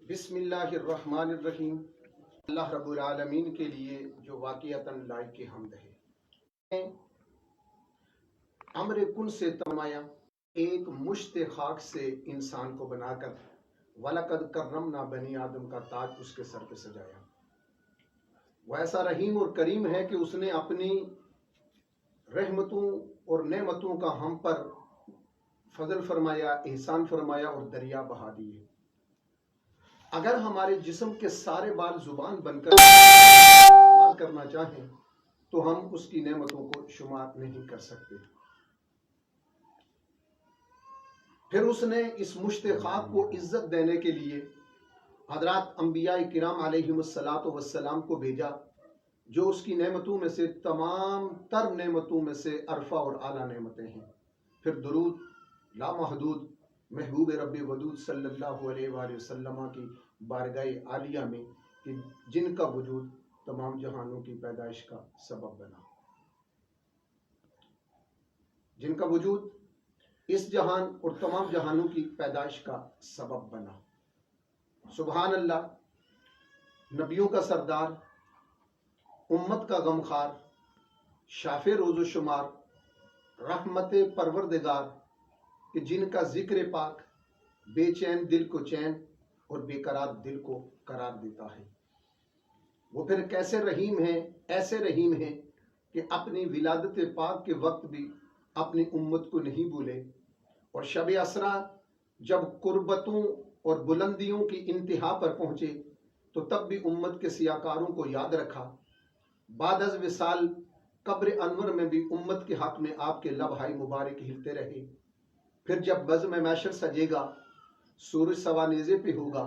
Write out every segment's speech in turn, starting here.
بسم اللہ الرحمن الرحیم۔ اللہ رب العالمین کے لیے جو واقعتاً لائق حمد ہے۔ امر کن سے ترمایا، ایک مشت خاک سے انسان کو بنا کر وَلَقَدْ كَرَّمْنَا بنی آدم کا تاج اس کے سر پہ سجایا۔ وہ ایسا رحیم اور کریم ہے کہ اس نے اپنی رحمتوں اور نعمتوں کا ہم پر فضل فرمایا، احسان فرمایا اور دریا بہا دیے۔ اگر ہمارے جسم کے سارے بال زبان بن کر شمار کرنا چاہیں تو ہم اس کی نعمتوں کو شمار نہیں کر سکتے۔ پھر اس نے اس مشت خاک کو عزت دینے کے لیے حضرات انبیاء کرام علیہم السلام کو بھیجا، جو اس کی نعمتوں میں سے تمام تر نعمتوں میں سے عرفہ اور اعلیٰ نعمتیں ہیں۔ پھر درود لامحدود محبوب رب ودود صلی اللہ علیہ وآلہ وسلم کی بارگاہ عالیہ میں، کہ جن کا وجود تمام جہانوں کی پیدائش کا سبب بنا، جن کا وجود اس جہان اور تمام جہانوں کی پیدائش کا سبب بنا۔ سبحان اللہ، نبیوں کا سردار، امت کا غمخوار، شافع روز و شمار، رحمت پروردگار، کہ جن کا ذکر پاک بے چین دل کو چین اور بے قرار دل کو قرار دیتا ہے۔ وہ پھر کیسے رحیم ہیں، ایسے رحیم ہیں کہ اپنی ولادت پاک کے وقت بھی اپنی امت کو نہیں بھولے، اور شب اسرا جب قربتوں اور بلندیوں کی انتہا پر پہنچے تو تب بھی امت کے سیاکاروں کو یاد رکھا۔ بعد از وصال قبر انور میں بھی امت کے حق میں آپ کے لبہائے مبارک ہلتے رہے۔ پھر جب بزم محشر سجے گا، سورج سوانیزے پہ ہوگا،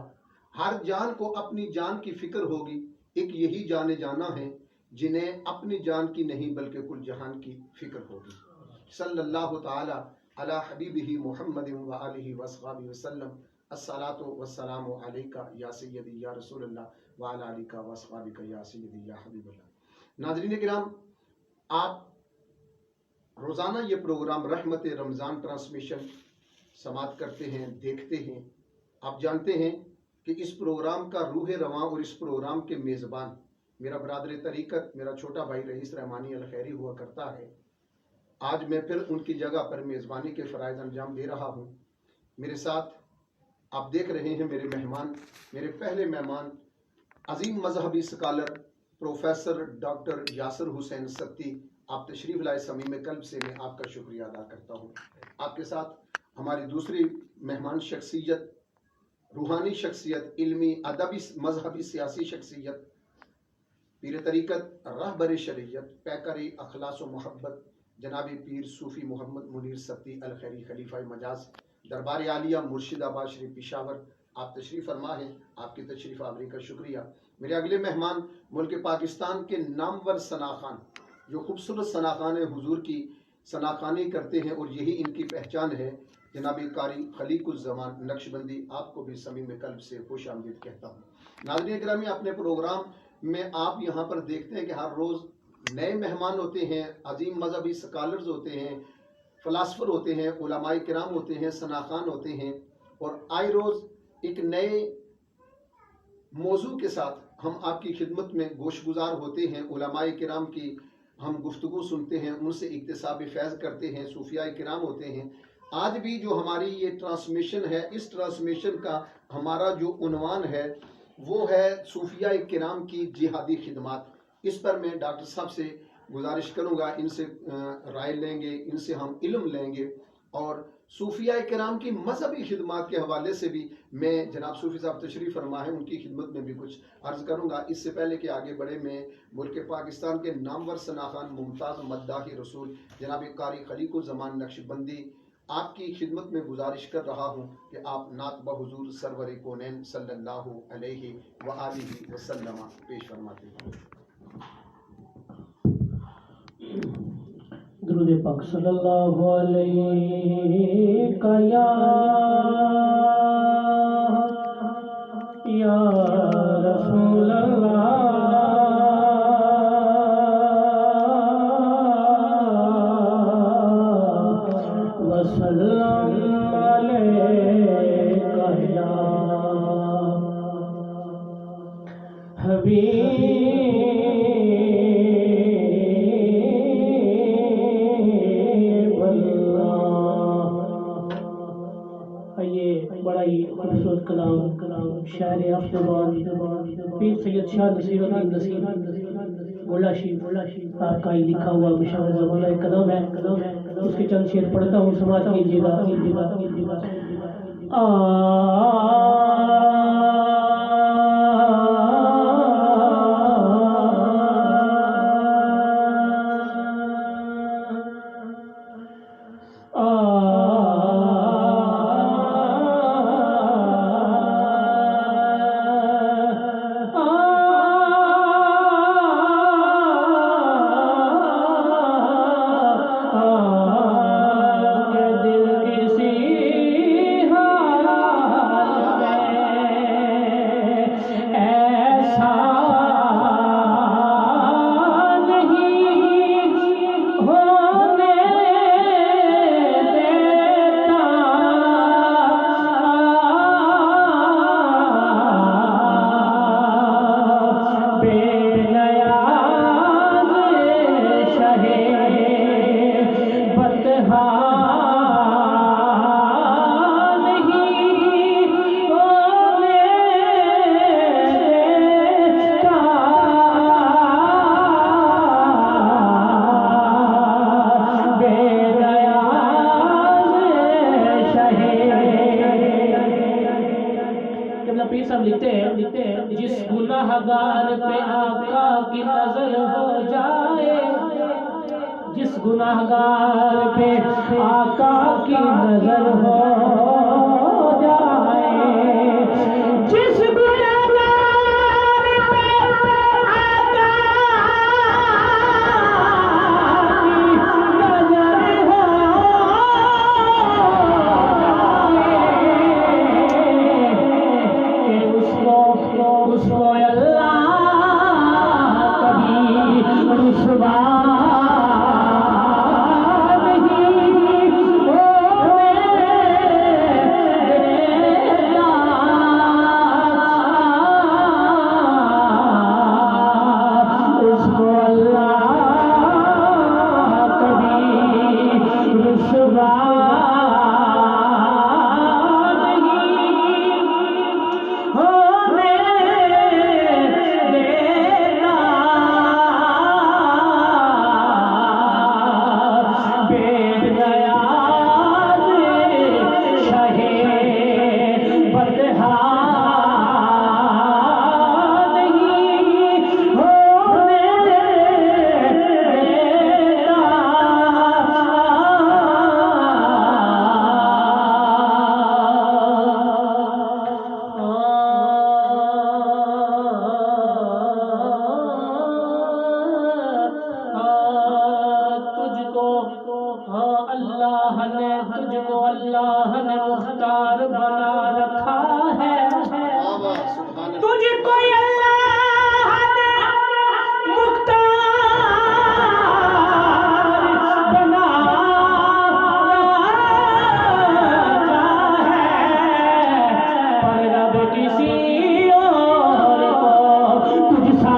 ہر جان کو اپنی جان کی فکر ہوگی۔ ایک یہی جانے جانا ہے جنہیں اپنی جان کی نہیں بلکہ کل جہان کی فکر ہوگی۔ صلی اللہ تعالی علی حبیبہ محمد وآلہ وصحبہ وسلم۔ الصلاۃ والسلام علیکہ یا سیدی یا رسول اللہ وعلی آلہ وصحبہ یا سیدی یا حبیب اللہ۔ ناظرین کرام، آپ روزانہ یہ پروگرام رحمت رمضان ٹرانسمیشن سماعت کرتے ہیں، دیکھتے ہیں۔ آپ جانتے ہیں کہ اس پروگرام کا روح رواں اور اس پروگرام کے میزبان میرا برادر طریقت، میرا چھوٹا بھائی رئیس رحمانی الخیری ہوا کرتا ہے۔ آج میں پھر ان کی جگہ پر میزبانی کے فرائض انجام دے رہا ہوں۔ میرے ساتھ آپ دیکھ رہے ہیں میرے مہمان، میرے پہلے مہمان، عظیم مذہبی سکالر پروفیسر ڈاکٹر یاسر حسین ستی۔ آپ تشریف لائے، صمیم قلب سے میں آپ کا شکریہ ادا کرتا ہوں۔ آپ کے ساتھ ہماری دوسری مہمان شخصیت، روحانی شخصیت، علمی، ادبی، مذہبی، سیاسی شخصیت، پیر طریقت، رہبر شریعت، پیکر اخلاص و محبت، جناب پیر صوفی محمد منیر ستی الخیری، خلیفہ مجاز، دربار عالیہ مرشد آباد شریف پشاور۔ آپ تشریف فرما ہیں، آپ کی تشریف آوری کا شکریہ۔ میرے اگلے مہمان ملک پاکستان کے نامور ثناخان، جو خوبصورت ثناخان حضور کی ثناخانی کرتے ہیں اور یہی ان کی پہچان ہے، جناب قاری خلیق الزمان نقشبندی۔ آپ کو بھی صمیم قلب سے خوش آمدید کہتا ہوں۔ ناظرین گرامی، اپنے پروگرام میں آپ یہاں پر دیکھتے ہیں کہ ہر روز نئے مہمان ہوتے ہیں، عظیم مذہبی سکالرز ہوتے ہیں، فلاسفر ہوتے ہیں، علماء کرام ہوتے ہیں، ثناخان ہوتے ہیں، اور آئے روز ایک نئے موضوع کے ساتھ ہم آپ کی خدمت میں گوش گزار ہوتے ہیں۔ علماء کرام کی ہم گفتگو سنتے ہیں، ان سے اکتساب فیض کرتے ہیں، صوفیاء کرام ہوتے ہیں۔ آج بھی جو ہماری یہ ٹرانسمیشن ہے، اس ٹرانسمیشن کا ہمارا جو عنوان ہے وہ ہے صوفیاء کرام کی جہادی خدمات۔ اس پر میں ڈاکٹر صاحب سے گزارش کروں گا، ان سے رائے لیں گے، ان سے ہم علم لیں گے، اور صوفیاء کرام کی مذہبی خدمات کے حوالے سے بھی میں جناب صوفی صاحب تشریف فرما ہے، ان کی خدمت میں بھی کچھ عرض کروں گا۔ اس سے پہلے کہ آگے بڑھے، میں ملک پاکستان کے نامور ثناخان ممتاز مداح رسول جناب قاری خلیق الزمان نقشبندی آپ کی خدمت میں گزارش کر رہا ہوں کہ آپ نعت بحضور سرور کونین صلی اللہ علیہ وآلہ وسلم پیش فرماتے ہیں۔ درود پاک صلی اللہ علیہ یا رسول اللہ وسلم علیہ یا حبیب اللہ. آئیے بڑا ہی خوبصورت کلام شاعر افضل پیر سید شاہ نصیر الدین نصیر گولہ شریف آپ کا ہی لکھا ہوا مشاور زمانہ کلام ہے. اس کے چند شعر پڑھتا ہوں، سماعت کیجیے گا. لکھتے ہیں جس گناہ گار پہ آقا کی نظر ہو جائے، جس گناہ گار پہ آقا کی نظر ہو جائے، جس گناہ گار پہ آقا کی نظر ہو جائے، اس کو اللہ کبھی رسوا اللہ نے مختار بنا رکھا ہے، تجھ کو اللہ نے مختار بنا رکھا ہے، پر رب کسی اور کو تجھ سا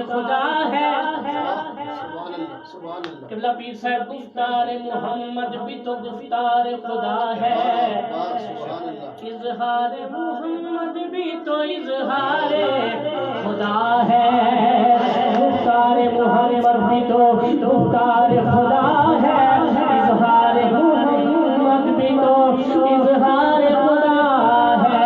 خدا ہے. قبلہ پیر صاحب گفتار محمد بھی تو گفتار خدا ہے، اظہار محمد بھی تو اظہار خدا ہے، گفتار محمد بھی تو گفتار خدا ہے، اظہار محمد بھی تو اظہار خدا ہے.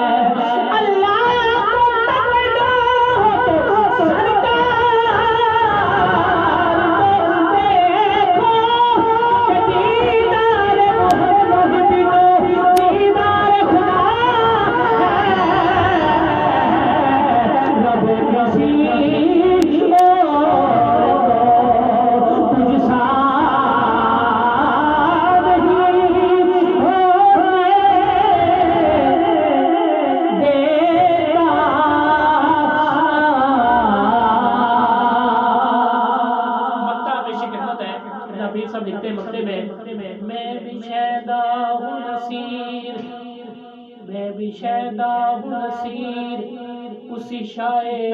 شائے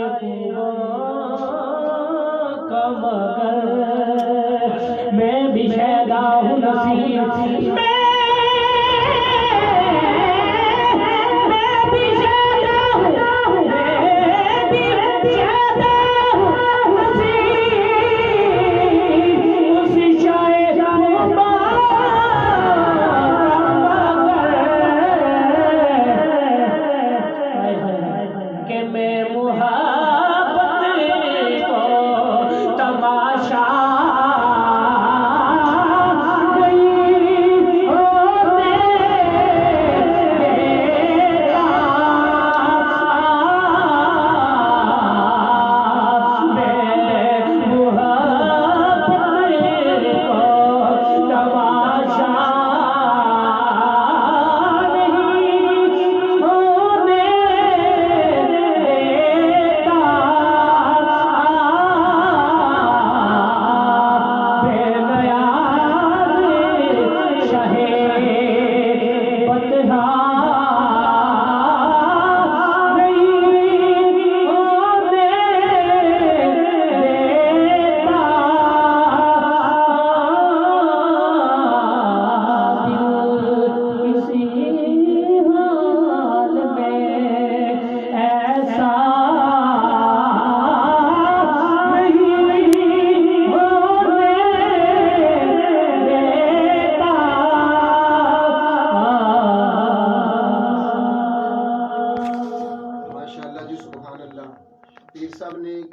کا مگر میں بھی شیدا ہوں نصیب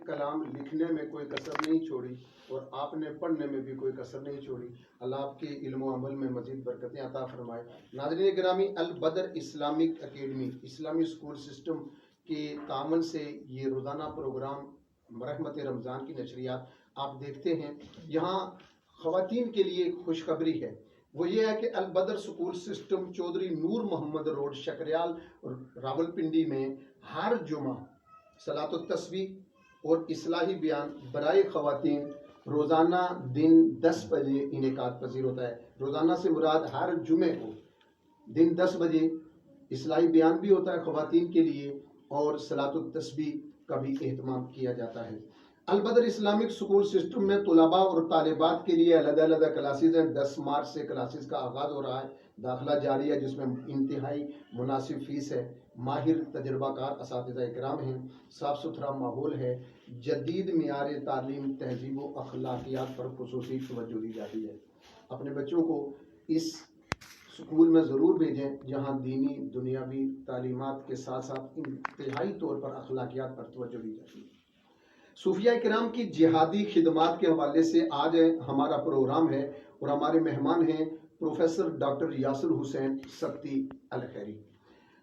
کلام لکھنے میں کوئی کسر نہیں چھوڑی اور آپ نے پڑھنے میں بھی کوئی کسر نہیں چھوڑی. اللہ آپ کے علم و عمل میں مزید برکتیں عطا فرمائے. ناظرین گرامی، البدر اسلامک اکیڈمی اسلامی اسکول سسٹم کے تعاون سے یہ روزانہ پروگرام رحمت رمضان کی نشریات آپ دیکھتے ہیں. یہاں خواتین کے لیے خوشخبری ہے، وہ یہ ہے کہ البدر اسکول سسٹم چودھری نور محمد روڈ شکریال راولپنڈی میں ہر جمعہ صلاۃ التسبیح اور اصلاحی بیان برائے خواتین روزانہ دن 10 بجے انعقاد پذیر ہوتا ہے. روزانہ سے مراد ہر جمعے کو دن 10 بجے اصلاحی بیان بھی ہوتا ہے خواتین کے لیے، اور صلاۃ التسبیح کا بھی اہتمام کیا جاتا ہے. البدر اسلامک اسکول سسٹم میں طلباء اور طالبات کے لیے علیحدہ کلاسز ہیں. 10 مارچ سے کلاسز کا آغاز ہو رہا ہے. داخلہ جاری ہے جس میں انتہائی مناسب فیس ہے. ماہر تجربہ کار اساتذہ اکرام ہیں. صاف ستھرا ماحول ہے. جدید معیار تعلیم، تہذیب و اخلاقیات پر خصوصی توجہ دی جاتی ہے. اپنے بچوں کو اس اسکول میں ضرور بھیجیں جہاں دینی دنیاوی تعلیمات کے ساتھ ساتھ انتہائی طور پر اخلاقیات پر توجہ دی جاتی ہے. صوفیاء کرام کی جہادی خدمات کے حوالے سے آج ہمارا پروگرام ہے اور ہمارے مہمان ہیں پروفیسر ڈاکٹر یاسر حسین سبتی الخیری.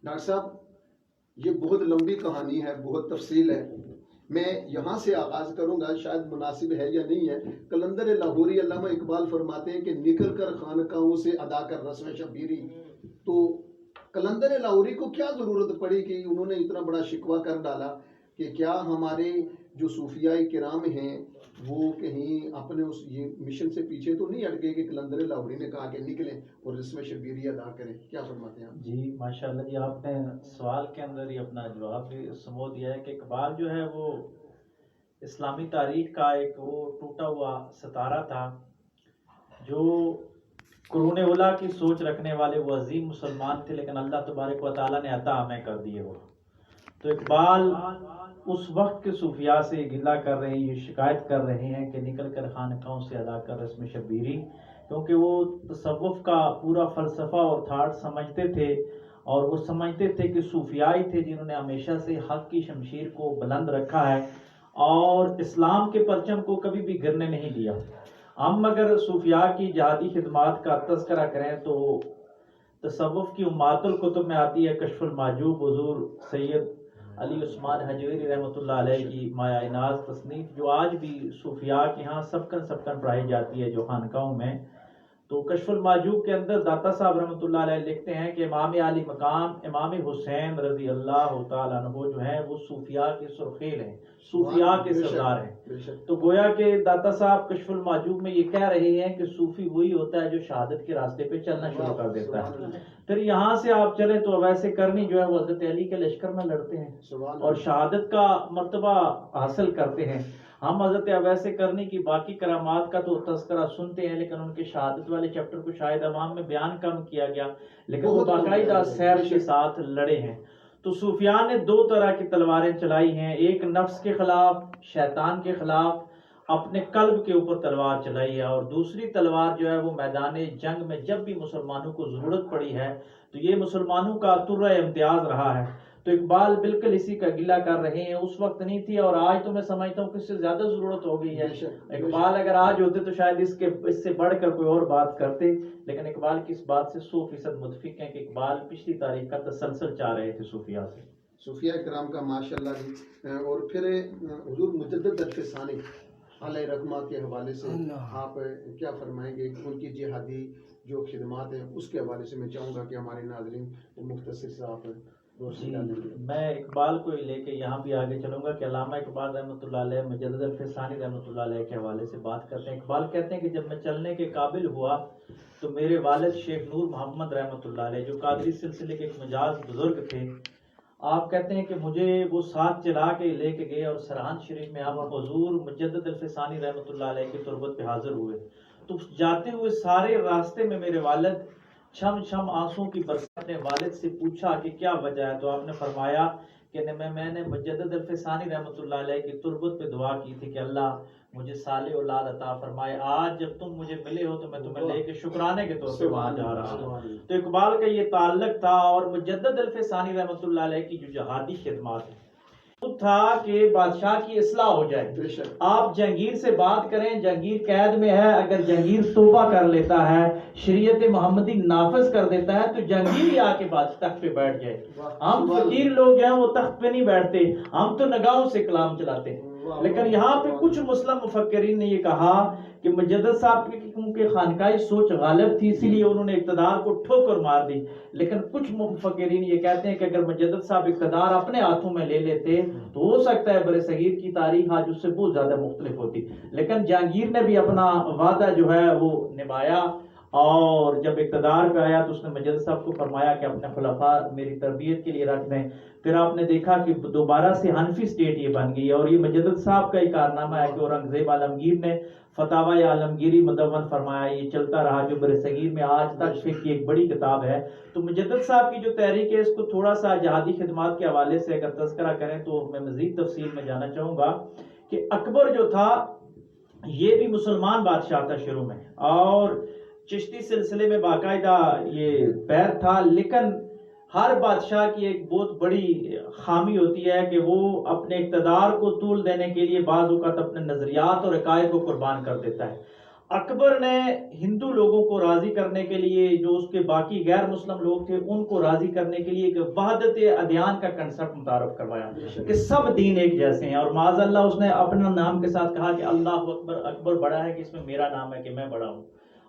ڈاکٹر صاحب، یہ بہت لمبی کہانی ہے، بہت تفصیل ہے. میں یہاں سے آغاز کروں گا، شاید مناسب ہے یا نہیں ہے. کلندر لاہوری علامہ اقبال فرماتے ہیں کہ نکل کر خانقاہوں سے ادا کر رسم شبیری. تو کلندر لاہوری کو کیا ضرورت پڑی کہ انہوں نے اتنا بڑا شکوہ کر ڈالا کہ کیا ہمارے جو صوفیاء کرام ہیں وہ کہیں اپنے اس یہ مشن سے پیچھے تو نہیں ہٹ گئے کہ کلندر لاہوری نے کہا کہ نکلیں اور رسم شبیری ادا کریں؟ کیا فرماتے ہیں آپ؟ جی ماشاءاللہ جی، آپ نے سوال کے اندر ہی اپنا جواب بھی سمو دیا ہے کہ اقبال جو ہے وہ اسلامی تاریخ کا ایک وہ ٹوٹا ہوا ستارہ تھا جو قرون اولیٰ کی سوچ رکھنے والے وہ عظیم مسلمان تھے، لیکن اللہ تبارک و تعالیٰ نے عطا ہمیں کر دیے وہ. تو اقبال اس وقت کے صوفیاء سے گلہ کر رہے ہیں، یہ شکایت کر رہے ہیں کہ نکل کر خانقاہوں سے ادا کر رسم شبیری، کیونکہ وہ تصوف کا پورا فلسفہ اور تھاٹ سمجھتے تھے، اور وہ سمجھتے تھے کہ صوفیاء ہی تھے جنہوں نے ہمیشہ سے حق کی شمشیر کو بلند رکھا ہے اور اسلام کے پرچم کو کبھی بھی گرنے نہیں دیا. ہم اگر صوفیاء کی جہادی خدمات کا تذکرہ کریں تو تصوف کی امات الکتب میں آتی ہے کشف المحجوب حضور سید علی عثمان حجویری رحمۃ اللہ علیہ کی مایہ ناز تصنیف، جو آج بھی صوفیاء کے ہاں سبکن پڑھائی جاتی ہے جو خانقاہوں میں. تو کشف المعجوب کے اندر داتا صاحب رحمۃ اللہ علیہ لکھتے ہیں کہ امام علی مقام امام حسین رضی اللہ تعالیٰ عنہ جو ہیں وہ صوفیاء کے سرخیل ہیں، صوفیاء کے سردار ہیں. بے شک. تو گویا کہ داتا صاحب کشف المعجوب میں یہ کہہ رہے ہیں کہ صوفی وہی ہوتا ہے جو شہادت کے راستے پہ چلنا شروع کر دیتا ہے. سبحان اللہ. پھر یہاں سے آپ چلیں تو ویسے کرنی جو ہے وہ حضرت علی کے لشکر میں لڑتے ہیں سبحان اور اللہ. شہادت کا مرتبہ حاصل کرتے ہیں. ہم حضرت اویس کرنی کی باقی کرامات کا تو تذکرہ سنتے ہیں، لیکن ان کے شہادت والے چیپٹر کو شاید عوام میں بیان کم کیا گیا، لیکن وہ بہت باقاعدہ بہت سیر کے ساتھ لڑے ہیں. تو صوفیاء نے دو طرح کی تلواریں چلائی ہیں، ایک نفس کے خلاف، شیطان کے خلاف اپنے قلب کے اوپر تلوار چلائی ہے، اور دوسری تلوار جو ہے وہ میدان جنگ میں جب بھی مسلمانوں کو ضرورت پڑی ہے تو یہ مسلمانوں کا ترہ امتیاز رہا ہے. تو اقبال بالکل اسی کا گلہ کر رہے ہیں، اس وقت نہیں تھی اور آج تو میں سمجھتا ہوں کہ اس سے زیادہ ضرورت ہو گئی ہے. بے شک. اقبال اگر آج ہوتے تو شاید اس سے بڑھ کر کوئی اور بات کرتے، لیکن اقبال کی اس بات سے 100% متفق ہیں کہ اقبال پچھلی تاریخ کا تسلسل چاہ رہے تھے صوفیاء سے. صوفیاء کرام کا ماشاءاللہ جی. اور پھر حضور مجدد الفسانی علیہ رحمہ کے حوالے سے آپ کیا فرمائیں گے؟ ان کی جہادی جو خدمات ہیں اس کے حوالے سے میں چاہوں گا کہ ہمارے ناظرین مختصر سے آپ روشنی ڈالیں گے. میں اقبال کو ہی لے کے یہاں بھی آگے چلوں گا کہ علامہ اقبال رحمۃ اللہ علیہ مجدد الفسانی رحمۃ اللہ علیہ کے حوالے سے بات کرتے ہیں. اقبال کہتے ہیں کہ جب میں چلنے کے قابل ہوا تو میرے والد شیخ نور محمد رحمۃ اللہ علیہ جو قادری سلسلے کے ایک مجاز بزرگ تھے، آپ کہتے ہیں کہ مجھے وہ ساتھ چلا کے لے کے گئے اور سرحان شریف میں آپ حضور مجدد الفسانی رحمۃ اللہ علیہ کی تربت پہ حاضر ہوئے. تو جاتے ہوئے سارے راستے میں میرے والد چھم چھم آنسوں کی برسات اپنے والد سے پوچھا کہ کیا وجہ ہے، تو آپ نے فرمایا کہ میں نے مجدد الفسانی رحمۃ اللہ علیہ کی تربت پہ دعا کی تھی کہ اللہ مجھے صالح اولاد عطا فرمائے. آج جب تم مجھے ملے ہو تو میں تمہیں لے کے شکرانے کے طور پہ وہاں جا رہا ہوں. تو اقبال کا یہ تعلق تھا. اور مجدد الفسانی رحمۃ اللہ علیہ کی جو جہادی خدمات ہیں وہ تھا کہ بادشاہ کی اصلاح ہو جائے. بے شک. آپ جہانگیر سے بات کریں، جہانگیر قید میں ہے، اگر جہانگیر توبہ کر لیتا ہے، شریعت محمدی نافذ کر دیتا ہے تو جہانگیر ہی آ کے تخت پہ بیٹھ جائے. ہم فقیر لوگ ہیں وہ تخت پہ نہیں بیٹھتے، ہم تو نگاہوں سے کلام چلاتے ہیں. لیکن یہاں پہ کچھ مسلم مفکرین نے یہ کہا کہ مجدد صاحب کی خانقاہی سوچ غالب تھی، اسی لیے انہوں نے اقتدار کو ٹھوکر مار دی. لیکن کچھ مفکرین یہ کہتے ہیں کہ اگر مجدد صاحب اقتدار اپنے ہاتھوں میں لے لیتے تو ہو سکتا ہے برصغیر کی تاریخ آج اس سے بہت زیادہ مختلف ہوتی. لیکن جہانگیر نے بھی اپنا وعدہ جو ہے وہ نبھایا، اور جب اقتدار پہ آیا تو اس نے مجدد صاحب کو فرمایا کہ اپنے خلفاء میری تربیت کے لیے رکھ دیں. پھر آپ نے دیکھا کہ دوبارہ سے حنفی سٹیٹ یہ بن گئی، اور یہ مجدد صاحب کا ہی کارنامہ ہے کہ اورنگزیب عالمگیر نے فتاوی عالمگیری مدون فرمایا. یہ چلتا رہا جو برصغیر میں آج تک فقہ کی ایک بڑی کتاب ہے. تو مجدد صاحب کی جو تحریک ہے اس کو تھوڑا سا جہادی خدمات کے حوالے سے اگر تذکرہ کریں تو میں مزید تفصیل میں جانا چاہوں گا کہ اکبر جو تھا یہ بھی مسلمان بادشاہ تھا شروع میں، اور چشتی سلسلے میں باقاعدہ یہ پیر تھا. لیکن ہر بادشاہ کی ایک بہت بڑی خامی ہوتی ہے کہ وہ اپنے اقتدار کو طول دینے کے لیے بعض اوقات اپنے نظریات اور عقائد کو قربان کر دیتا ہے. اکبر نے ہندو لوگوں کو راضی کرنے کے لیے، جو اس کے باقی غیر مسلم لوگ تھے ان کو راضی کرنے کے لیے ایک وحدت ادیان کا کنسپٹ متعارف کروایا کہ سب دین ایک جیسے ہیں. اور معاذ اللہ اس نے اپنا نام کے ساتھ کہا کہ اللہ اکبر، اکبر بڑا ہے کہ اس میں میرا نام ہے کہ میں بڑا ہوں.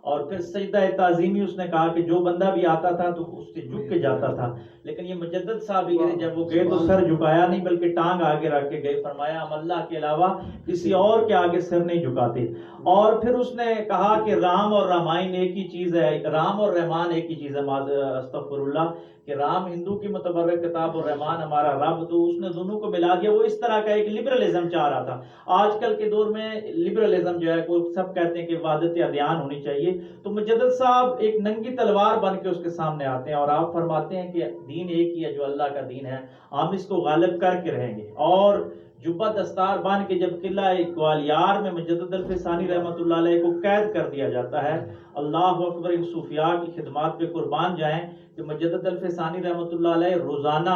اور پھر سجدہ تعظیمی اس نے کہا کہ جو بندہ بھی آتا تھا تو اس سے جھک کے جاتا تھا. لیکن یہ مجدد صاحب ہی جب وہ گئے تو سر جھکایا نہیں بلکہ ٹانگ آگے رکھ کے گئے. فرمایا ہم اللہ کے علاوہ کسی اور کے آگے سر نہیں جھکاتے. اور پھر اس نے کہا کہ رام اور رامائن ایک ہی چیز ہے، رام اور رحمان ایک ہی چیز ہے. استغفر اللہ، کہ رام ہندو کی متبرک کتاب اور رحمان ہمارا رب، تو اس نے دونوں کو ملا دیا. وہ اس طرح کا ایک لبرلزم چاہ رہا تھا. آج کل کے دور میں لبرلزم جو ہے وہ سب کہتے ہیں کہ وحدت ادیان ہونی چاہیے. تو مجدد صاحب ایک ننگی تلوار بن کے اس کے سامنے آتے ہیں اور آپ فرماتے ہیں کہ دین ایک ہی ہے جو اللہ کا دین ہے، ہم اس کو غالب کر کے رہیں گے. اور جبہ دستار بان کے جب قلعہ گوالیار میں مجدد الفسانی رحمۃ اللہ علیہ کو قید کر دیا جاتا ہے، اللہ اکبر، ان صوفیاء کی خدمات پہ قربان جائیں کہ مجدد الفسانی رحمۃ اللہ علیہ روزانہ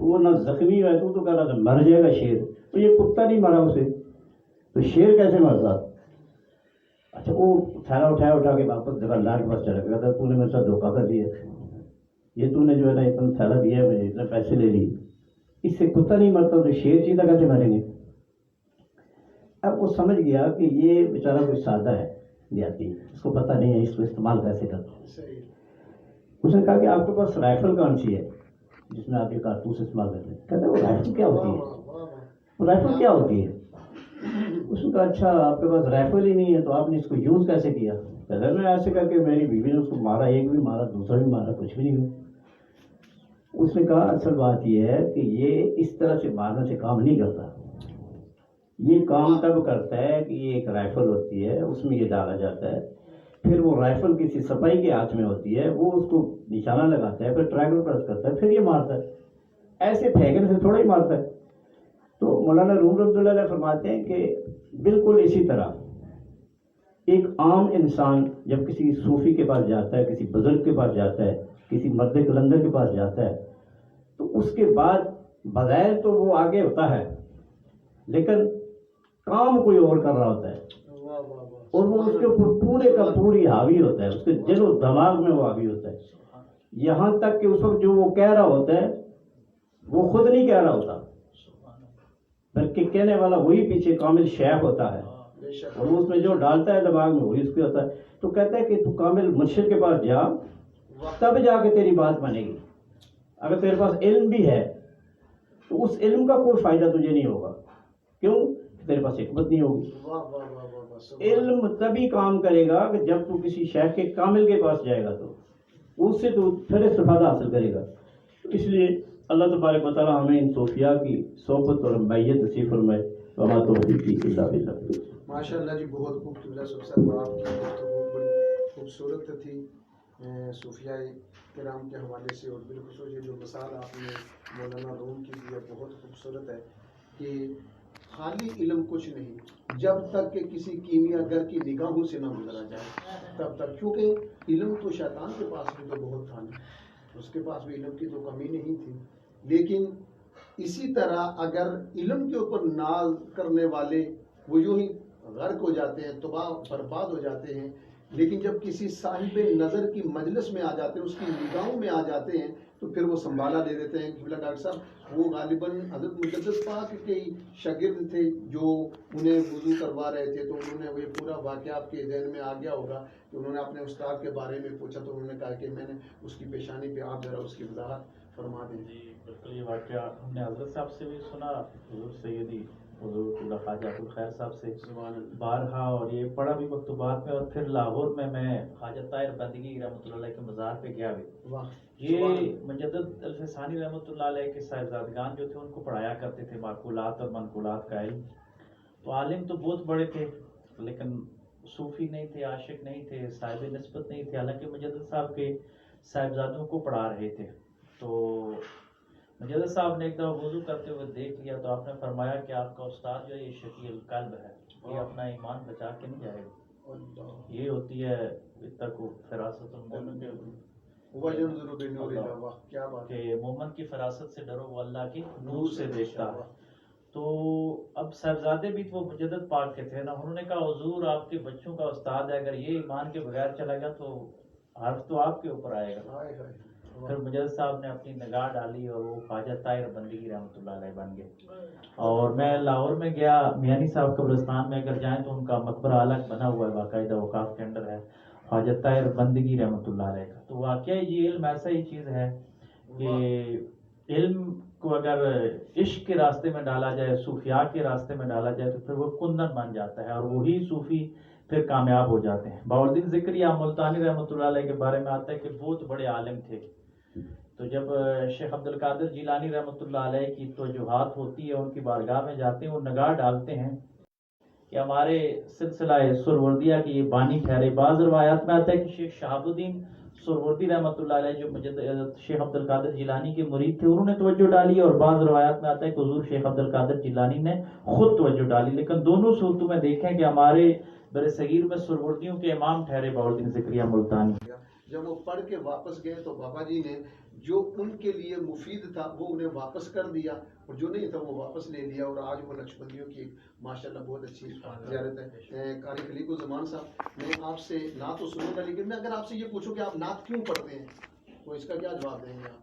تو وہ نہ زخمی ہوا تو کہہ رہا تھا مر جائے گا شیر، تو یہ کتا نہیں مرا اسے، تو شیر کیسے مرتا؟ اچھا وہ تھیلا اٹھا کے واپس دکاندار کے پاس چلا گیا تھا، تو نے میرے ساتھ دھوکہ کر دیا، یہ تو نے جو ہے نا اتنا تھیلا دیا ہے مجھے، اتنے پیسے لے لیے، اس سے کتا نہیں مرتا تو شیر چیتا کیسے مریں گے؟ اب وہ سمجھ گیا کہ یہ بیچارہ کوئی سادہ ہے دیہاتی، اس کو پتہ نہیں ہے اس کو استعمال کیسے کرنا ہے۔ صحیح۔ اس نے کہا کہ آپ کے پاس رائفل کون سی ہے جس میں آپ یہ کارتوس استعمال کرتے ہیں؟ کہتے ہیں وہ رائفل کیا ہوتی ہے؟ وہ رائفل کیا ہوتی ہے؟ اس نے کہا اچھا آپ کے پاس رائفل ہی نہیں ہے تو آپ نے اس کو یوز کیسے کیا؟ کہتے ہیں میں ایسے کر کے میری بیوی نے اس کو مارا، ایک بھی مارا دوسرا بھی مارا، کچھ بھی نہیں ہوا۔ اس نے کہا اصل بات یہ ہے کہ یہ اس طرح سے مارنے سے کام نہیں کرتا، یہ کام تب کرتا ہے کہ یہ ایک رائفل ہوتی ہے، اس میں یہ ڈالا جاتا ہے، پھر وہ رائفل کسی سپاہی کے ہاتھ میں ہوتی ہے، وہ اس کو نشانہ لگاتا ہے، پھر ٹریگر پریس کرتا ہے، پھر یہ مارتا ہے، ایسے پھینکنے سے تھوڑا ہی مارتا ہے۔ تو مولانا روم رحمۃ اللہ علیہ فرماتے ہیں کہ بالکل اسی طرح ایک عام انسان جب کسی صوفی کے پاس جاتا ہے، کسی بزرگ کے پاس جاتا ہے، کسی مرد کلندر کے پاس جاتا ہے، تو اس کے بعد بظاہر تو وہ آگے ہوتا ہے لیکن کام کوئی اور کر رہا ہوتا ہے، اور وہ اس کے اوپر پورے کا پوری حاوی ہوتا ہے، اس کے دل و دماغ میں وہ حاوی ہوتا ہے، یہاں تک کہ اس وقت جو وہ کہہ رہا ہوتا ہے وہ خود نہیں کہہ رہا ہوتا، بلکہ کہنے والا وہی پیچھے کامل شیخ ہوتا ہے، اور وہ اس میں جو ڈالتا ہے دماغ میں وہی اس پہ ہوتا ہے۔ تو کہتا ہے کہ تو کامل مرشد کے پاس جا، تب جا کے تیری بات بنے گی۔ اگر تیرے پاس علم بھی ہے تو اس علم کا کوئی فائدہ تجھے نہیں ہوگا، کیوں؟ تیرے پاس حکمت نہیں ہوگی۔ علم تبھی کام کرے گا کہ جب تو کسی شیخ کے کامل کے پاس جائے گا، تو اس سے تو پھر استفادہ حاصل کرے گا۔ اس لیے اللہ تبارک و تعالیٰ ہمیں ان صوفیاء کی صحبت اور معیت نصیب فرمائے۔ وما توفیقی الا باللہ۔ ماشاء اللہ جی، بہت خوبصورت صاحب، آپ کی گفتگو بڑی خوبصورت تھی صوفیاء کرام کے حوالے سے، اور بالخصوص یہ جو مثال آپ نے مولانا روم کی دی ہے بہت خوبصورت ہے کہ خالی علم کچھ نہیں، جب تک کہ کسی کیمیا گر کی نگاہوں سے نہ گزرا جائے تب تک، کیونکہ علم تو شیطان کے پاس بھی تو بہت تھا نا، اس کے پاس بھی علم کی تو کمی نہیں تھی، لیکن اسی طرح اگر علم کے اوپر ناز کرنے والے وہ یوں ہی غرق ہو جاتے ہیں، تباہ برباد ہو جاتے ہیں، لیکن جب کسی صاحب نظر کی مجلس میں آ جاتے ہیں، اس کی نگاہوں میں آ جاتے ہیں، تو پھر وہ سنبھالا دے دیتے ہیں۔ قبلہ ڈاکٹر صاحب وہ غالباً حضرت مقدس پاک کے شاگرد تھے جو انہیں وضو کروا رہے تھے، تو انہوں نے وہ پورا واقعہ آپ کے ذہن میں آ گیا ہوگا کہ انہوں نے اپنے استاد کے بارے میں پوچھا، تو انہوں نے کہا کہ میں نے اس کی پیشانی پہ آپ ذرا اس کی وضاحت فرما دیں۔ جی بالکل، یہ واقعہ ہم نے حضرت صاحب سے بھی سنا، حضور سیدی حضور قبلہ خواجہ الخیر صاحب سے بارہا، اور یہ پڑھا بھی مکتوبات میں، اور پھر لاہور میں خواجہ طاہر بندگی رحمۃ اللہ علیہ کے مزار پہ گیا بھی۔ یہ مجدد الفسانی رحمۃ اللہ علیہ کے صاحبزادگان جو تھے ان کو پڑھایا کرتے تھے معقولات اور منقولات کا علم، تو عالم تو بہت بڑے تھے لیکن صوفی نہیں تھے، عاشق نہیں تھے، صاحب نسبت نہیں تھے، حالانکہ مجدد صاحب کے صاحبزادوں کو پڑھا رہے تھے۔ تو مجدد صاحب نے ایک دفعہ وضو کرتے ہوئے دیکھ لیا، تو آپ نے فرمایا کہ آپ کا استاد جو ہے یہ شقی القلب ہے، یہ اپنا ایمان بچا کے نہیں جائے گا۔ یہ ہوتی ہے اتق فراست المومن کہ مومن کی فراست سے ڈرو، وہ اللہ کی نور سے دیکھتا ہے۔ تو اب صاحبزادے بھی وہ مجدد پاک کے تھے نا، انہوں نے کہا حضور آپ کے بچوں کا استاد ہے، اگر یہ ایمان کے بغیر چلا گیا تو حرف تو آپ کے اوپر آئے گا۔ پھر مجدد صاحب نے اپنی نگاہ ڈالی اور وہ خواجہ طاہر بندگی رحمۃ اللہ علیہ بن گئے۔ اور میں لاہور میں گیا، میانی صاحب قبرستان میں اگر جائیں تو ان کا مقبرہ الگ بنا ہوا ہے، باقاعدہ اوقاف کے اندر ہے، خواجہ طاہر بندگی رحمۃ اللہ علیہ کا۔ تو واقعی یہ علم ایسا ہی چیز ہے کہ علم کو اگر عشق کے راستے میں ڈالا جائے، صوفیاء کے راستے میں ڈالا جائے، تو پھر وہ کندن بن جاتا ہے، اور وہی صوفی پھر کامیاب ہو جاتے ہیں۔ بہاؤالدین ذکری ملتانی رحمۃ اللہ علیہ کے بارے میں آتا ہے کہ بہت بڑے عالم تھے، تو جب شیخ عبد القادر جیلانی رحمۃ اللہ علیہ کی توجہات ہوتی ہے، ان کی بارگاہ میں جاتے ہیں، وہ نگاہ ڈالتے ہیں کہ ہمارے سلسلہ سروردیہ کی یہ بانی ٹھہرے۔ بعض روایات میں آتا ہے کہ شیخ شہاب الدین سروردی رحمۃ اللہ علیہ جو شیخ عبد القادر جیلانی کے مرید تھے، انہوں نے توجہ ڈالی، اور بعض روایات میں آتا ہے کہ حضور شیخ عبد القادر جیلانی نے خود توجہ ڈالی۔ لیکن دونوں صورتوں میں دیکھیں کہ ہمارے برصغیر میں سروردیوں کے امام ٹھہرے بہاؤالدین ذکریہ ملتانی۔ جب وہ پڑھ کے واپس گئے تو بابا جی نے جو ان کے لیے مفید تھا وہ انہیں واپس کر دیا، اور جو نہیں تھا وہ واپس لے لیا، اور آج وہ نقشبندیوں کی ماشاءاللہ بہت اچھی زیارت ہے۔ قاری خلیق الزمان صاحب، میں آپ سے نعت تو سنوں گا، لیکن میں اگر آپ سے یہ پوچھوں کہ آپ نعت کیوں پڑھتے ہیں تو اس کا کیا جواب دیں گے آپ؟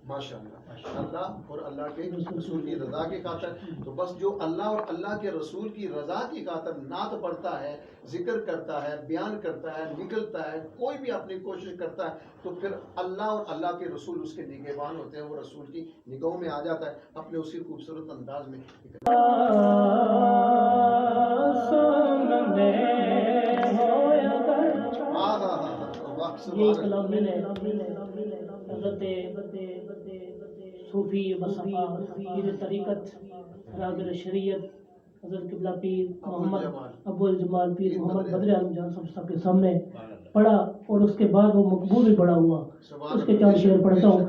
ماشاء اللہ، اللہ اور اللہ کے رسول کی رضا کی خاطر۔ تو بس جو اللہ اور اللہ کے رسول کی رضا کی خاطر نعت پڑھتا ہے، ذکر کرتا ہے، بیان کرتا ہے، نکلتا ہے، کوئی بھی اپنی کوشش کرتا ہے، تو پھر اللہ اور اللہ کے رسول اس کے نگہبان ہوتے ہیں، وہ رسول کی نگاہوں میں آ جاتا ہے اپنے اسی خوبصورت انداز میں۔ یہ کلام میں نے حضرت صوفی بصفا پیر طریقت راگر شریعت حضرت قبلہ پیر محمد ابو الجمال پیر محمد بدر عالم جان صاحب کے سامنے پڑھا، اور اس کے بعد وہ مقبول بھی پڑھا ہوا۔ اس کے چند شعر پڑھتا ہوں۔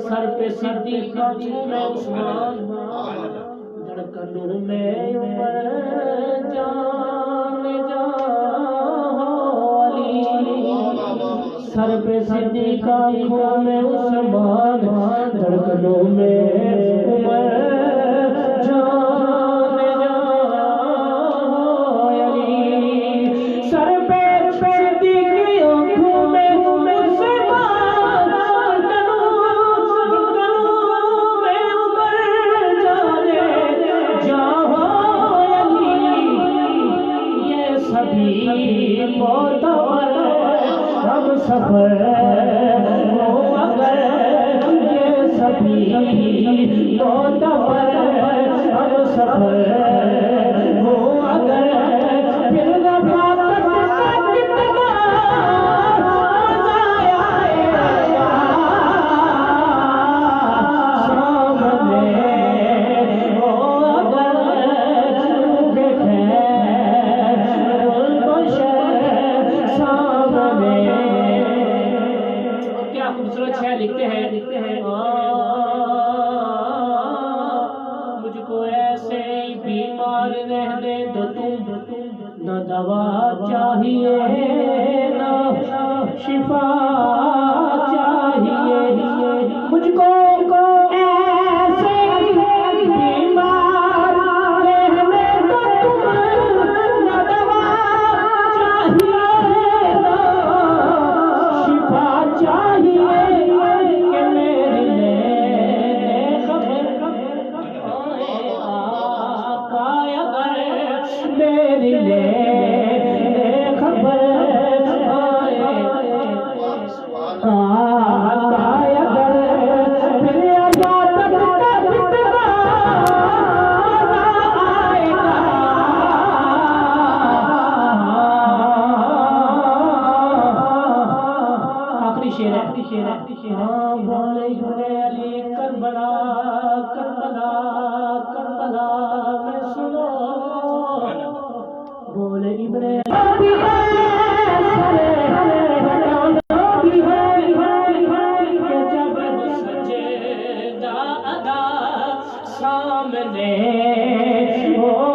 سر پہ صدیق میں عثمان، دھڑکنوں میں عمر جان علی، سر پہ صدیق میں عثمان، دھڑکنوں میں عمر جان علی، سر پہ صدیق میں ہم سفر ہو اگر یہ سبھی معتبر، ہم سفر ہو اگر پھر لکھتے ہیں مجھ کو ایسے ہی بیمار رہنے دو تم، نہ دوا چاہیے نہ شفا چاہیے، مجھ کو ایسے ہی بیمار رہنے دو تم، نہ دوا چاہیے نہ شفا چاہیے،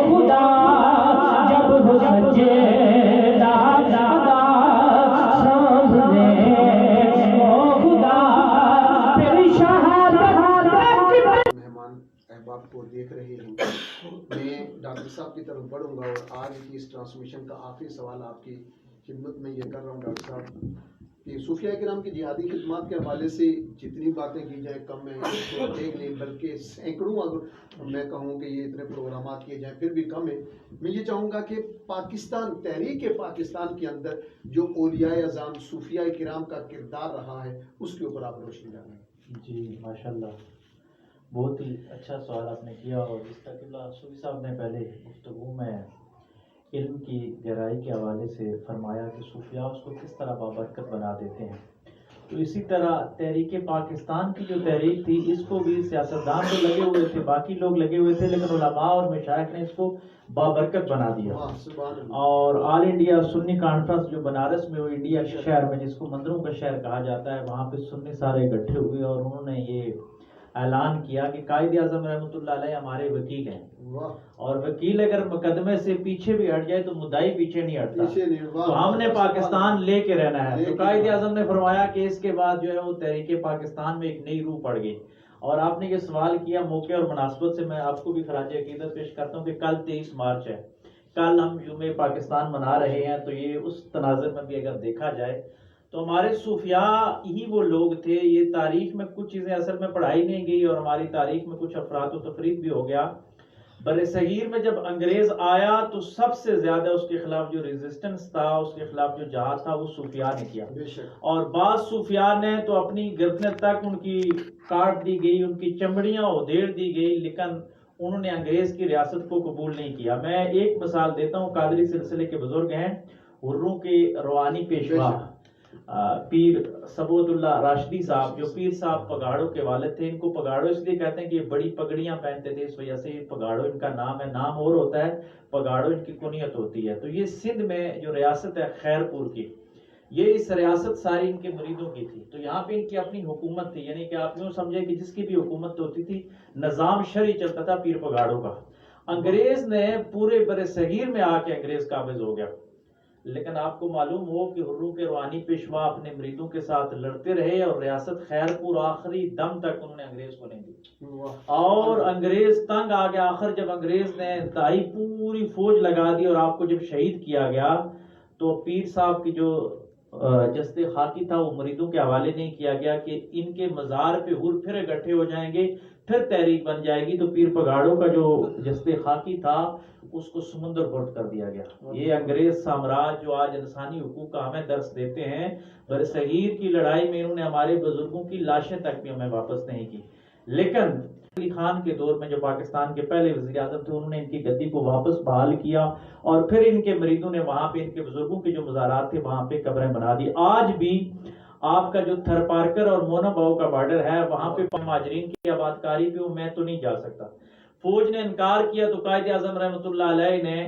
خدا جب سجدہ دیکھ رہے ہیں. میں ڈاکٹر صاحب کی طرف بڑھوں گا اور آج کی اس ٹرانسمیشن کا آخری سوال آپ کی خدمت میں یہ کر رہا ہوں ڈاکٹر صاحب کہ صوفیہ کرام کی جہادی خدمات کے حوالے سے جتنی باتیں کی جائیں کم ہے. ایک نہیں بلکہ سینکڑوں اگر میں کہوں کہ یہ اتنے پروگرامات کیے جائیں پھر بھی کم ہے. میں یہ چاہوں گا کہ پاکستان تحریک پاکستان کے اندر جو اولیاء اعظام صوفیہ کرام کا کردار رہا ہے اس کے اوپر آپ روشنی ڈالیں. جی ماشاءاللہ، بہت ہی اچھا سوال آپ نے کیا. اور جس طرح کہ صوفی صاحب نے پہلے گفتگو میں علم کی گہرائی کے حوالے سے فرمایا کہ صوفیاء اس کو کس طرح بابرکت بنا دیتے ہیں، تو اسی طرح تحریک پاکستان کی جو تحریک تھی اس کو بھی سیاستدان تو لگے ہوئے تھے، باقی لوگ لگے ہوئے تھے، لیکن علماء اور مشائخ نے اس کو بابرکت بنا دیا. اور آل انڈیا سنی کانفرنس جو بنارس میں ہوئی انڈیا کے شہر میں، جس کو مندروں کا شہر کہا جاتا ہے، وہاں پہ سنی سارے اکٹھے ہوئے اور انہوں نے یہ اعلان کیا کہ قائد اعظم رحمۃ اللہ علیہ ہمارے وکیل ہیں، اور وکیل اگر مقدمے سے پیچھے بھی ہٹ جائے تو مدعی پیچھے نہیں ہٹتا، تو ہم نے پاکستان لے کے رہنا ہے. تو قائد اعظم نے فرمایا کہ اس کے بعد جو ہے وہ تحریک پاکستان میں ایک نئی روح پڑ گئی. اور آپ نے یہ سوال کیا موقع اور مناسبت سے، میں آپ کو بھی خراج عقیدت پیش کرتا ہوں کہ کل 23 مارچ ہے، کل ہم یوم پاکستان منا رہے ہیں. تو یہ اس تناظر میں بھی اگر دیکھا جائے تو ہمارے صوفیاء ہی وہ لوگ تھے. یہ تاریخ میں کچھ چیزیں اصل میں پڑھائی نہیں گئی اور ہماری تاریخ میں کچھ افراد و تفرید بھی ہو گیا. بر صغیر میں جب انگریز آیا تو سب سے زیادہ اس کے خلاف جو ریزسٹنس تھا، اس کے خلاف جو جہاد تھا، وہ صوفیاء نے کیا. اور بعض صوفیاء نے تو اپنی گردنیں تک ان کی کاٹ دی گئی، ان کی چمڑیاں ادھیڑ دی گئی، لیکن انہوں نے انگریز کی ریاست کو قبول نہیں کیا. میں ایک مثال دیتا ہوں، قادری سلسلے کے بزرگ ہیں حروں کے روحانی پیشوا پیر ثبوت اللہ راشدی صاحب، جو پیر صاحب پگاڑوں کے والد تھے. ان کو پگاڑوں اس لیے کہتے ہیں کہ یہ بڑی پگڑیاں پہنتے تھے، اس وجہ سے پگاڑوں ان کا نام ہے. نام اور ہوتا ہے، پگاڑوں ان کی کنیت ہوتی ہے. تو یہ سندھ میں جو ریاست ہے خیرپور کی، یہ اس ریاست ساری ان کے مریدوں کی تھی. تو یہاں پہ ان کی اپنی حکومت تھی، یعنی کہ آپ یوں سمجھے کہ جس کی بھی حکومت ہوتی تھی نظام شرعی چلتا تھا پیر پگاڑوں کا. انگریز نے پورے بر صغیر میں آ کے انگریز قابض ہو گیا، لیکن آپ کو معلوم ہو کہ حروں کے روحانی پیشوا اپنے مریدوں کے ساتھ لڑتے رہے اور ریاست خیرپور آخری دم تک انہوں نے انگریز کو نہیں دی. اور انگریز تنگ آ گیا. آخر جب انگریز نے انتہائی پوری فوج لگا دی اور آپ کو جب شہید کیا گیا تو پیر صاحب کی جو جسد خاکی تھا وہ مریدوں کے حوالے نہیں کیا گیا کہ ان کے مزار پہ حر پھر اکٹھے ہو جائیں گے، پھر تحریک بن جائے گی. تو پیر پگاڑوں کا جو جسد خاکی تھا اس کو سمندر برد کر دیا گیا. یہ انگریز سامراج جو آج انسانی حقوق کا ہمیں درس دیتے ہیں، بر صغیر کی لڑائی میں انہوں نے ہمارے بزرگوں کی لاشیں تک بھی ہمیں واپس نہیں کی. لیکن علی خان کے دور میں جو پاکستان کے پہلے وزیر اعظم تھے، انہوں نے ان کی گدی کو واپس بحال کیا اور پھر ان کے مریدوں نے وہاں پہ ان کے بزرگوں کے جو مزارات تھے وہاں پہ قبریں بنا دی. آج بھی آپ کا جو تھر پارکر اور مونا باؤ کا بارڈر ہے وہاں پہ مہاجرین کی آباد کاری پہ میں تو نہیں جا سکتا. فوج نے انکار کیا تو قائد اعظم رحمۃ اللہ علیہ نے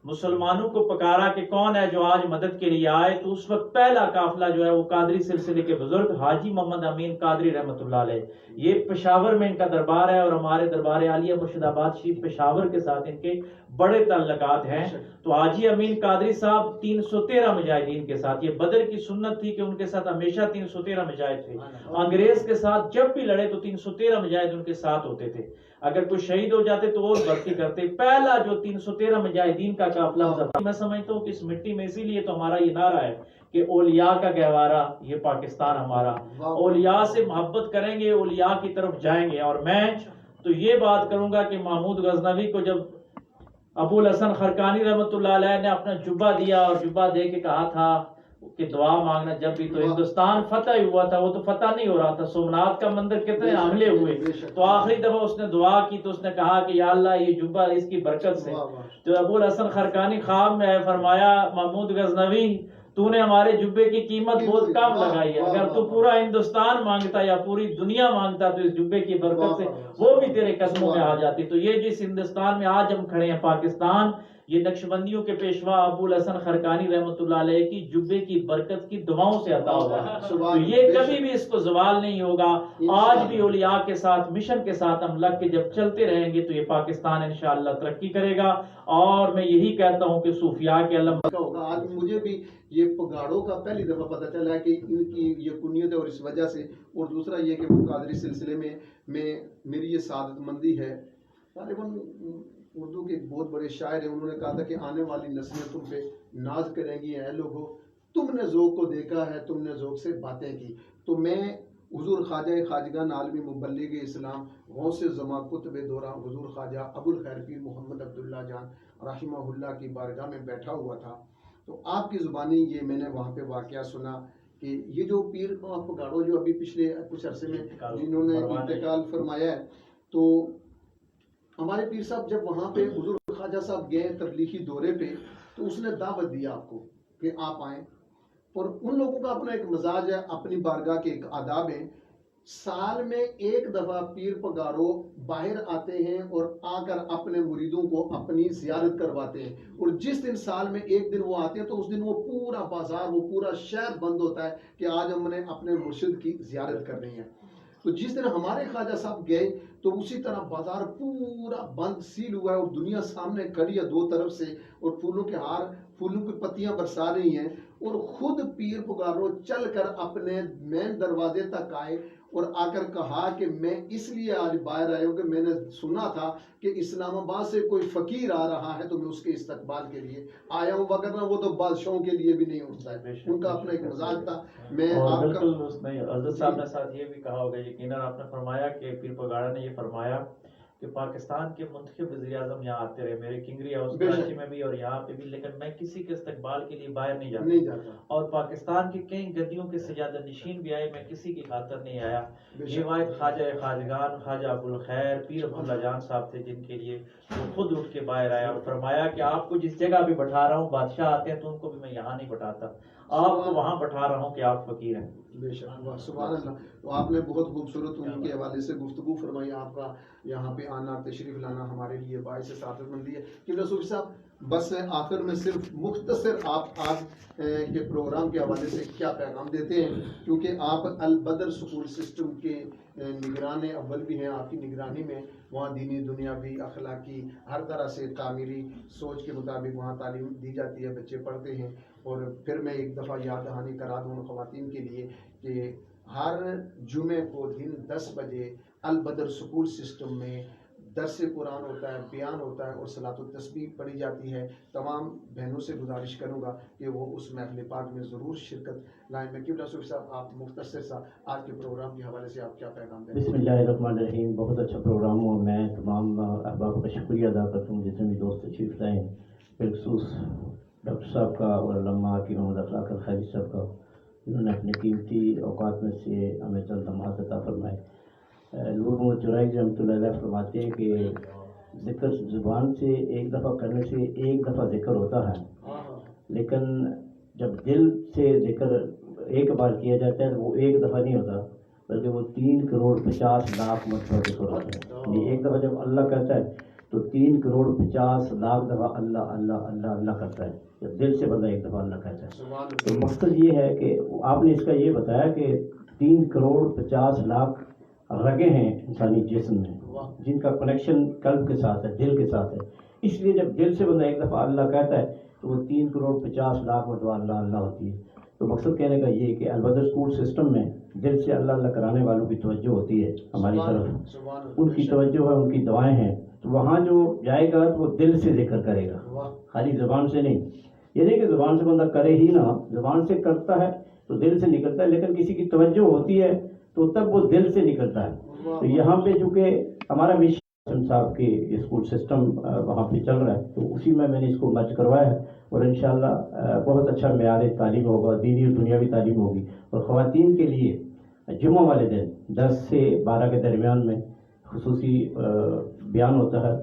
مسلمانوں کو پکارا کہ کون ہے جو آج مدد کے لیے آئے. تو اس وقت پہلا قافلہ جو ہے وہ قادری سلسلے کے بزرگ حاجی محمد امین قادری رحمۃ اللہ علیہ، یہ پشاور میں ان کا دربار ہے اور ہمارے دربار عالیہ مرشد آباد شریف پشاور کے ساتھ ان کے بڑے تعلقات ہیں. تو حاجی امین قادری صاحب 313 مجاہدین کے ساتھ، یہ بدر کی سنت تھی کہ ان کے ساتھ ہمیشہ 313 مجاہد تھے. انگریز کے ساتھ جب بھی لڑے تو 313 مجاہد ان کے ساتھ ہوتے تھے. اگر کوئی شہید ہو جاتے تو اور بھرتی کرتے. پہلا جو 313 مجاہدین کا قافلہ میں سمجھتا ہوں کہ اس مٹی میں، اسی لیے تو ہمارا یہ نعرہ ہے کہ اولیاء کا گہوارہ یہ پاکستان ہمارا. اولیاء سے محبت کریں گے، اولیاء کی طرف جائیں گے. اور میں تو یہ بات کروں گا کہ محمود غزنوی کو جب ابو الحسن خرقانی رحمۃ اللہ علیہ نے اپنا جبہ دیا اور جبہ دے کے کہا تھا کہ دعا مانگنا جب بھی، تو ہندوستان فتح ہوا تھا، وہ تو فتح نہیں ہو رہا تھا. سومناتھ کا مندر کتنے حملے ہوئے، تو آخری دفعہ اس نے دعا کی تو اس نے کہا کہ یا اللہ یہ جبہ اس کی برکت سے. تو ابو الحسن خرقانی خواب میں فرمایا محمود غزنوی تو نے ہمارے جبے کی قیمت بہت کم لگائی ہے، اگر تو پورا ہندوستان مانگتا یا پوری دنیا مانگتا تو اس جبے کی برکت سے وہ بھی تیرے قدموں میں آ جاتی. تو یہ جس ہندوستان میں آج ہم کھڑے ہیں پاکستان، یہ نقشبندیوں کے پیشوا ابو الحسن خرقانی رحمۃ اللہ علیہ کی جبے کی برکت کی دعاؤں سے عطا ہوا ہے. تو یہ کبھی بھی اس کو زوال نہیں ہوگا. آج بھی اولیاء کے ساتھ، مشن کے ساتھ ہم لگ کے جب چلتے رہیں گے تو یہ پاکستان انشاءاللہ ترقی کرے گا. اور میں یہی کہتا ہوں کہ صوفیاء کے علم ہوگا. آج مجھے بھی یہ پگاڑوں کا پہلی دفعہ پتہ چلا ہے کہ ان کی یہ کنیت ہے اور اس وجہ سے، اور دوسرا یہ کہ وہ قادری سلسلے میں میری یہ سعادت مندی ہے غالباً اردو کے ایک بہت بڑے شاعر ہیں، انہوں نے کہا تھا کہ آنے والی نسلیں تم پہ ناز کریں گی، اے لوگو تم نے ذوق کو دیکھا ہے، تم نے ذوق سے باتیں کی. تو میں حضور خواجہ خواجگان عالمی مبلغ اسلام غوث زما قطب دورہ حضور خواجہ ابو الخیر پیر محمد عبداللہ جان رحمہ اللہ کی بارگاہ میں بیٹھا ہوا تھا. تو آپ کی زبانی یہ میں نے وہاں پہ واقعہ سنا کہ یہ جو پیر پگاڑو جو ابھی پچھلے کچھ عرصے میں جنہوں نے انتقال فرمایا ہے، تو ہمارے پیر صاحب جب وہاں پہ حضور خواجہ صاحب گئے تبلیغی دورے پہ تو اس نے دعوت دیا آپ کو کہ آپ آئیں. اور ان لوگوں کا اپنا ایک مزاج ہے، اپنی بارگاہ کے ایک آداب ہیں. سال میں ایک دفعہ پیر پگارو باہر آتے ہیں اور آ کر اپنے مریدوں کو اپنی زیارت کرواتے ہیں. اور جس دن سال میں ایک دن وہ آتے ہیں تو اس دن وہ پورا بازار، وہ پورا شہر بند ہوتا ہے کہ آج ہم نے اپنے مرشد کی زیارت کرنی ہے. تو جس دن ہمارے خواجہ صاحب گئے تو اسی طرح بازار پورا بند سیل ہوا ہے اور دنیا سامنے کھڑی ہے دو طرف سے، اور پھولوں کے ہار، پھولوں کی پتیاں برسا رہی ہیں. اور خود پیر پگارو چل کر اپنے مین دروازے تک آئے اور آ کر کہا کہ میں اس لیے آج باہر آیا ہوں کہ میں نے سنا تھا کہ اسلام آباد سے کوئی فقیر آ رہا ہے تو میں اس کے استقبال کے لیے آیا ہوں، وگرنہ وہ تو بادشاہوں کے لیے بھی نہیں اٹھتا ہے. ان کا اپنا ایک مزاج تھا. میں آپ کا بالکل اس میں حضرت صاحب نے ساتھ یہ بھی کہا ہوگا، یقیناً آپ نے فرمایا کہ پیر پگاڑا نے یہ فرمایا کہ پاکستان کے منتخب وزیر اعظم یہاں آتے رہے، میرے کنگری ہاؤس کراچی میں بھی اور یہاں پہ بھی، لیکن میں کسی کے استقبال کے لیے باہر نہیں جاتا. اور پاکستان کے کئی گدیوں کے سجادہ نشین بھی آئے، میں کسی کی خاطر نہیں آیا. یہ واحد خواجہ خواجگان خواجہ ابو الخیر پیر عبداللہ جان صاحب تھے جن کے لیے وہ خود اٹھ کے باہر آیا اور فرمایا کہ آپ کو جس جگہ بھی بٹھا رہا ہوں، بادشاہ آتے ہیں تو ان کو بھی میں یہاں نہیں بٹھاتا، آپ کو وہاں بٹھا رہا ہوں کہ آپ فقیر ہیں. بے شک، سبحان اللہ. تو آپ نے بہت خوبصورت ان کے حوالے سے گفتگو فرمائی. آپ کا یہاں پہ آنا، تشریف لانا ہمارے لیے باعث سعادت مندی ہے. کہ صوفی صاحب بس آخر میں صرف مختصر آپ آج کے پروگرام کے حوالے سے کیا پیغام دیتے ہیں، کیونکہ آپ البدر سکول سسٹم کے نگران اول بھی ہیں. آپ کی نگرانی میں وہاں دینی، دنیاوی، اخلاقی، ہر طرح سے تعمیری سوچ کے مطابق وہاں تعلیم دی جاتی ہے، بچے پڑھتے ہیں. اور پھر میں ایک دفعہ یاد دہانی کرا دوں خواتین کے لیے کہ ہر جمعے کو دن 10 بجے البدر سکول سسٹم میں درس قرآن ہوتا ہے، بیان ہوتا ہے اور صلاۃ التسبیح پڑھی جاتی ہے. تمام بہنوں سے گزارش کروں گا کہ وہ اس محفل پاک میں ضرور شرکت لائیں. میں کیوں صوفی صاحب آپ مختصر سا آج کے پروگرام کے حوالے سے آپ کیا پیغام دیں؟ بسم اللہ الرحمن الرحیم. بہت اچھا پروگرام ہوا. میں تمام احباب کا شکریہ ادا کرتا ہوں جتنے بھی دوست تشریف لائے ہیں، بالخصوص ڈاکٹر صاحب کا اور علامہ کی محمد اخلاق الخیری صاحب کا، جنہوں نے اپنے قیمتی اوقات میں سے ہمیں چند لمحات عطا فرمائے. نور محمد چرائز رحمۃ اللہ علیہ فرماتے ہیں کہ ذکر زبان سے ایک دفعہ کرنے سے ایک دفعہ ذکر ہوتا ہے، لیکن جب دل سے ذکر ایک بار کیا جاتا ہے تو وہ ایک دفعہ نہیں ہوتا، بلکہ وہ 3,50,00,000 مرتبہ ذکر ہوتا ہے. یعنی ایک دفعہ جب اللہ کہتا ہے تو 3,50,00,000 دفعہ اللہ اللہ اللہ اللہ کرتا ہے، جب دل سے بندہ ایک دفعہ اللہ کہتا ہے. تو مقصد یہ ہے کہ آپ نے اس کا یہ بتایا کہ 3,50,00,000 رگیں ہیں انسانی جسم میں جن کا کنیکشن قلب کے ساتھ ہے، دل کے ساتھ ہے. اس لیے جب دل سے بندہ ایک دفعہ اللہ کہتا ہے تو وہ 3,50,00,000 مرتبہ اللہ اللہ ہوتی ہے. تو مقصد کہنے کا یہ کہ البدر اسکول سسٹم میں دل سے اللہ اللہ کرانے والوں کی توجہ ہوتی ہے ہماری طرف، ان کی توجہ ہے، ان کی دعائیں ہیں. تو وہاں جو جائے گا تو وہ دل سے ذکر کرے گا، خالی زبان سے نہیں. یہ نہیں کہ زبان سے بندہ کرے ہی نہ، زبان سے کرتا ہے تو دل سے نکلتا ہے، لیکن کسی کی توجہ ہوتی ہے تو تب وہ دل سے نکلتا ہے. تو یہاں پہ چونکہ ہمارا مشن صاحب کے اسکول سسٹم وہاں پہ چل رہا ہے تو اسی میں نے اس کو مرج کروایا ہے، اور انشاءاللہ بہت اچھا معیار تعلیم ہوگا، دینی اور دنیاوی تعلیم ہوگی. اور خواتین کے لیے جمعہ والے دن 10 سے 12 کے درمیان میں خصوصی بیان ہوتا ہے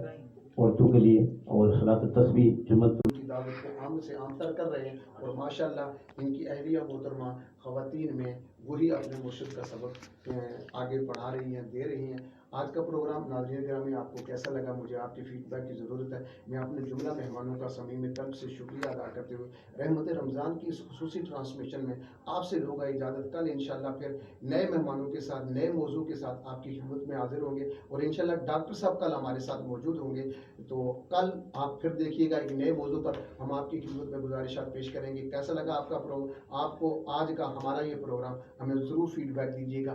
عورتوں کے لیے، اور صلاۃ التسبیح جمعہ کی دعوت کو عام سے عام تر کر رہے ہیں. اور ماشاءاللہ ان کی اہلیہ محترمہ خواتین میں وہی اپنے مرشد کا سبق آگے پڑھا رہی ہیں، دے رہی ہیں. آج کا پروگرام ناظرین گرامی آپ کو کیسا لگا؟ مجھے آپ کی فیڈ بیک کی ضرورت ہے. میں اپنے جملہ مہمانوں کا صمیم قلب سے شکریہ ادا کرتے ہوئے رحمت رمضان کی اس خصوصی ٹرانسمیشن میں آپ سے لوگا اجازت. کل انشاءاللہ پھر نئے مہمانوں کے ساتھ، نئے موضوع کے ساتھ آپ کی خدمت میں حاضر ہوں گے، اور انشاءاللہ ڈاکٹر صاحب کل ہمارے ساتھ موجود ہوں گے. تو کل آپ پھر دیکھیے گا ایک نئے موضوع پر ہم آپ کی خدمت میں گزارشات پیش کریں گے. کیسا لگا آپ کا پروگرام؟ آپ کو آج کا ہمارا یہ پروگرام ہمیں ضرور فیڈ بیک دیجیے گا.